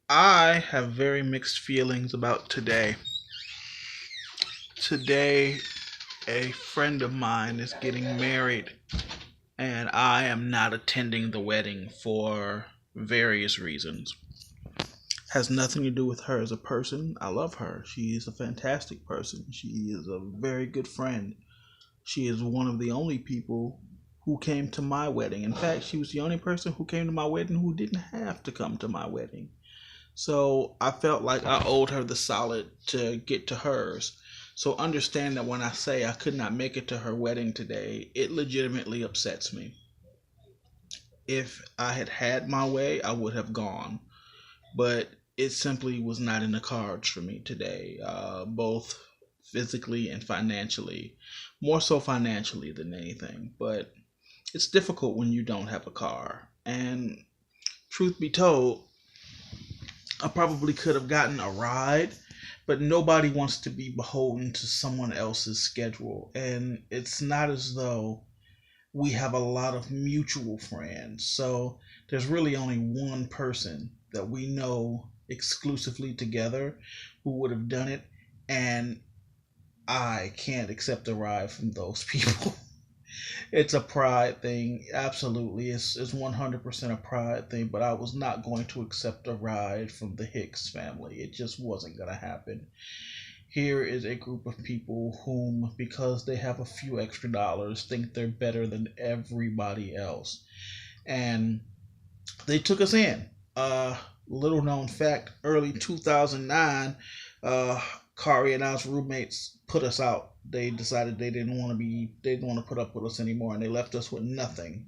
I have very mixed feelings about today. Today, a friend of mine is getting married, and I am not attending the wedding for various reasons. Has nothing to do with her as a person. I love her. She is a fantastic person. She is a very good friend. She is one of the only people who came to my wedding. In fact, she was the only person who came to my wedding who didn't have to come to my wedding. So I felt like I owed her the solid to get to hers. So understand that when I say I could not make it to her wedding today, it legitimately upsets me. If I had had my way, I would have gone, but it simply was not in the cards for me today, both physically and financially. More so financially than anything, but it's difficult when you don't have a car. And truth be told, I probably could have gotten a ride, but nobody wants to be beholden to someone else's schedule. And it's not as though we have a lot of mutual friends. So there's really only one person that we know exclusively together who would have done it. And I can't accept a ride from those people. It's a pride thing. Absolutely. It's 100% a pride thing, but I was not going to accept a ride from the Hicks family. It just wasn't going to happen. Here is a group of people whom, because they have a few extra dollars, think they're better than everybody else. And they took us in. Little known fact, early 2009, uh, Kari and I's roommates put us out. They decided they didn't want to put up with us anymore, and they left us with nothing.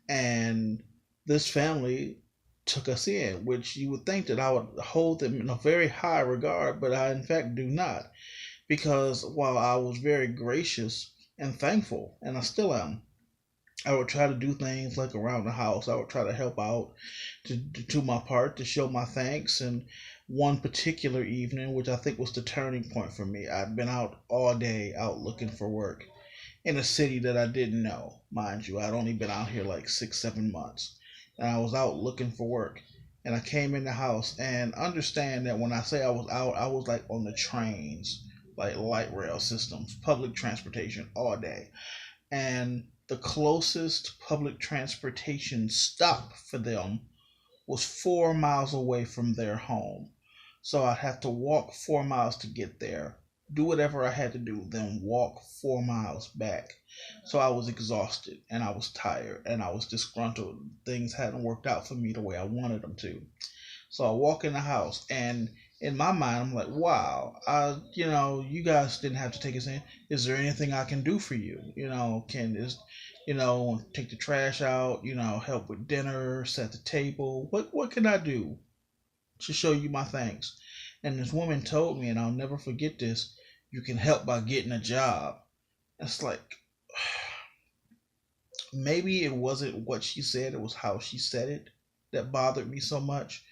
And this family took us in, which you would think that I would hold them in a very high regard, but I in fact do not. Because while I was very gracious and thankful, and I still am, I would try to do things like around the house. I would try to help out to do my part to show my thanks. And one particular evening, which I think was the turning point for me, I'd been out all day out looking for work in a city that I didn't know, mind you. I'd only been out here like 6, 7 months. And I was out looking for work. And I came in the house and understand that when I say I was out, I was like on the trains, like light rail systems, public transportation all day. And the closest public transportation stop for them was 4 miles away from their home. So I'd have to walk 4 miles to get there, do whatever I had to do, then walk 4 miles back. So I was exhausted and I was tired and I was disgruntled. Things hadn't worked out for me the way I wanted them to. So I walk in the house, and in my mind, I'm like, wow, you guys didn't have to take us in. Is there anything I can do for you? Can this, take the trash out, help with dinner, set the table? What can I do to show you my thanks? And this woman told me, and I'll never forget this, you can help by getting a job. It's like, maybe it wasn't what she said, it was how she said it that bothered me so much.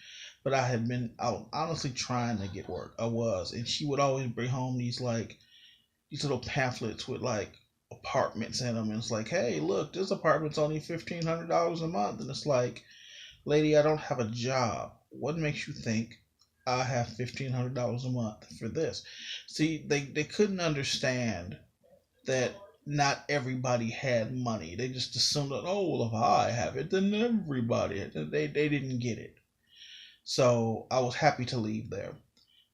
But I had been out honestly trying to get work. I was. And she would always bring home these little pamphlets with like apartments in them. And it's like, hey, look, this apartment's only $1,500 a month. And it's like, lady, I don't have a job. What makes you think I have $1,500 a month for this? See, they couldn't understand that not everybody had money. They just assumed that, oh, well, if I have it, then everybody. They didn't get it. So I was happy to leave there.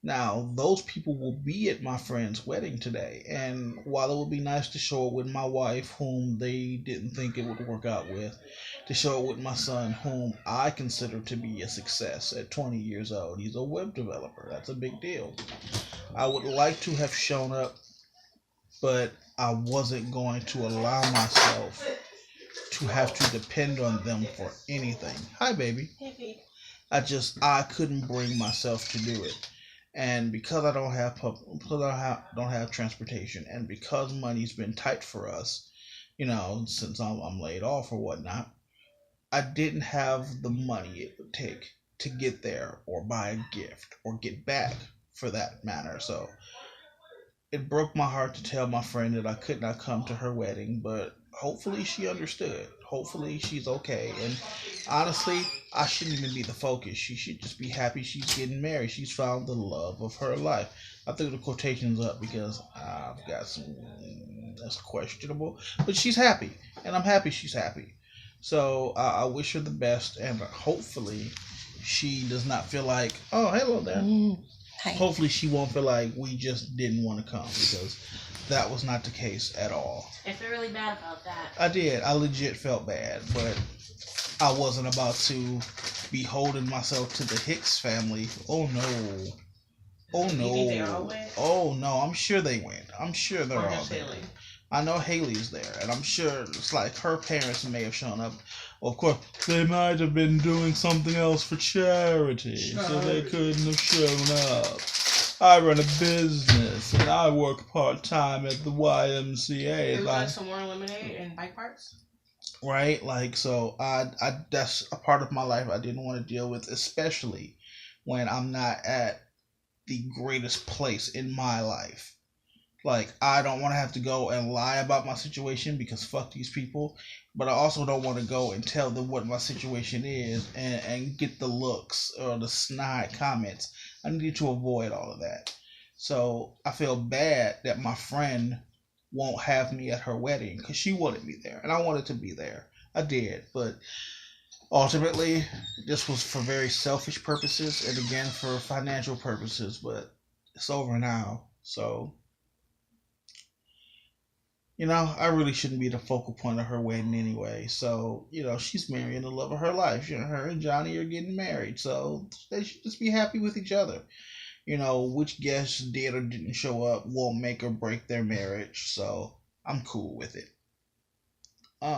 Now, those people will be at my friend's wedding today, and while it would be nice to show it with my wife, whom they didn't think it would work out with, to show it with my son, whom I consider to be a success at 20 years old, he's a web developer. That's a big deal. I would like to have shown up, but I wasn't going to allow myself to have to depend on them for anything. Hi, baby. I couldn't bring myself to do it. And because I don't have because don't have transportation, and because money's been tight for us, since I'm laid off or whatnot, I didn't have the money it would take to get there or buy a gift or get back for that matter. So it broke my heart to tell my friend that I could not come to her wedding, but hopefully she understood. Hopefully she's okay. And honestly, I shouldn't even be the focus. She should just be happy she's getting married. She's found the love of her life. I threw the quotations up because I've got some that's questionable, but she's happy, and I'm happy she's happy. So I wish her the best, and hopefully she does not feel like, oh, hello there. Hi. Hopefully she won't feel like we just didn't want to come, because that was not the case at all. I feel really bad about that. I did. I legit felt bad, but I wasn't about to be holding myself to the Hicks family. Oh no. Oh You think they no. all went? Oh no. I'm sure they went. I'm sure they're Or all just there. Haley? I know Haley's there, and I'm sure it's like her parents may have shown up. Of course, they might have been doing something else for charity, so they couldn't have shown up. I run a business, and I work part-time at the YMCA. Would you like some more lemonade and bike parts? Right? Like, so I that's a part of my life I didn't want to deal with, especially when I'm not at the greatest place in my life. Like, I don't want to have to go and lie about my situation, because fuck these people. But I also don't want to go and tell them what my situation is, and get the looks or the snide comments. I need to avoid all of that. So I feel bad that my friend won't have me at her wedding, because she wanted me there, and I wanted to be there. I did, but ultimately this was for very selfish purposes, and again for financial purposes. But it's over now, so I really shouldn't be the focal point of her wedding anyway. So, she's marrying the love of her life. Her and Johnny are getting married. So they should just be happy with each other. Which guests did or didn't show up won't make or break their marriage. So I'm cool with it.